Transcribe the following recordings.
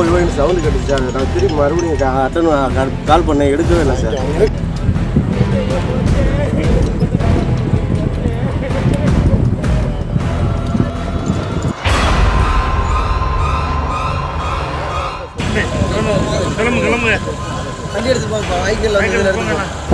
ஓய்வு sound கட்டுச்சு sir. நான் திரும்பி மறுபடியும் கால் பண்ணேன், எடுக்கவே இல்லை சார். கிளம்புங்க வண்டி எடுத்து போங்க, வைக்கல எடுத்து.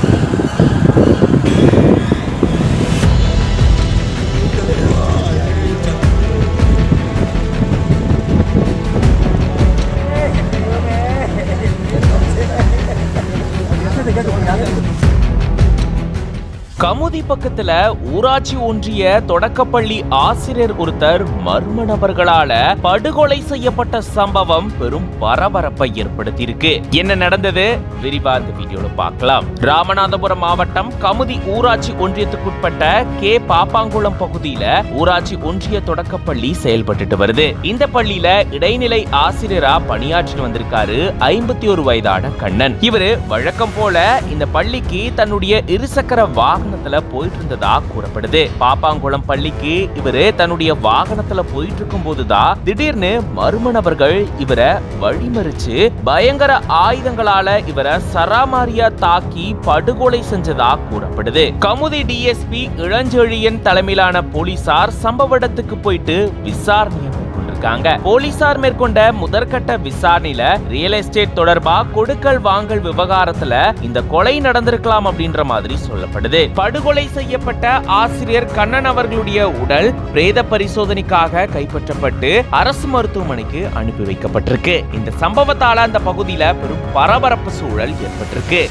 கமுதி பக்கத்துல ஊராட்சி ஒன்றிய தொடக்கப்பள்ளி ஆசிரியர் ஒருத்தர் மர்ம நபர்களால படுகொலை செய்யப்பட்ட சம்பவம் பெரும் பரபரப்பை ஏற்படுத்தியிருக்கு. என்ன நடந்தது விரிவா இந்த வீடியோல பார்க்கலாம். ராமநாதபுரம் மாவட்டம் கமுதி ஊராட்சி ஒன்றியத்துக்குட்பட்ட கே பாப்பாங்குளம் பகுதியில ஊராட்சி ஒன்றிய தொடக்கப்பள்ளி செயல்பட்டு வருது. இந்த பள்ளியில இடைநிலை ஆசிரியரா பணியாற்றி வந்திருக்காரு 51 வயதான கண்ணன். இவரு வழக்கம் போல இந்த பள்ளிக்கு தன்னுடைய இருசக்கர வாகனத்துல போயிட்டு இருந்ததா கூறப்படுது. பாப்பாங்குளம் பள்ளிக்கு இவரு தன்னுடைய வாகனத்துல போயிட்டு இருக்கும் போதுதான் திடீர்னு மர்ம நபர்கள் இவரை வழிமறிச்சு பயங்கர ஆயுதங்களால இவரை சராமாரியா தாக்கி படுகொலை செஞ்சதா கூறப்படுது. கமுதி டிஎஸ்பி இளஞ்செழியன் தலைமையிலான போலீசார் சம்பவ இடத்துக்கு போயிட்டு விசாரணை மேற்கொண்டிருக்காங்க. போலீசார் மேற்கொண்ட முதற்கட்ட விசாரணையில ரியல் எஸ்டேட் தொடர்பா கொடுக்கல் வாங்கல் விவகாரத்துல இந்த கொலை நடந்திருக்கலாம் அப்படின்ற மாதிரி சொல்லப்படுது. படுகொலை செய்யப்பட்ட ஆசிரியர் கண்ணன் அவர்களுடைய உடல் பிரேத பரிசோதனைக்காக கைப்பற்றப்பட்டு அரசு மருத்துவமனைக்கு அனுப்பி வைக்கப்பட்டிருக்கு. இந்த சம்பவத்தால அந்த பகுதியில பெரும் பரபரப்பு சூழல் ஏற்பட்டிருக்கு.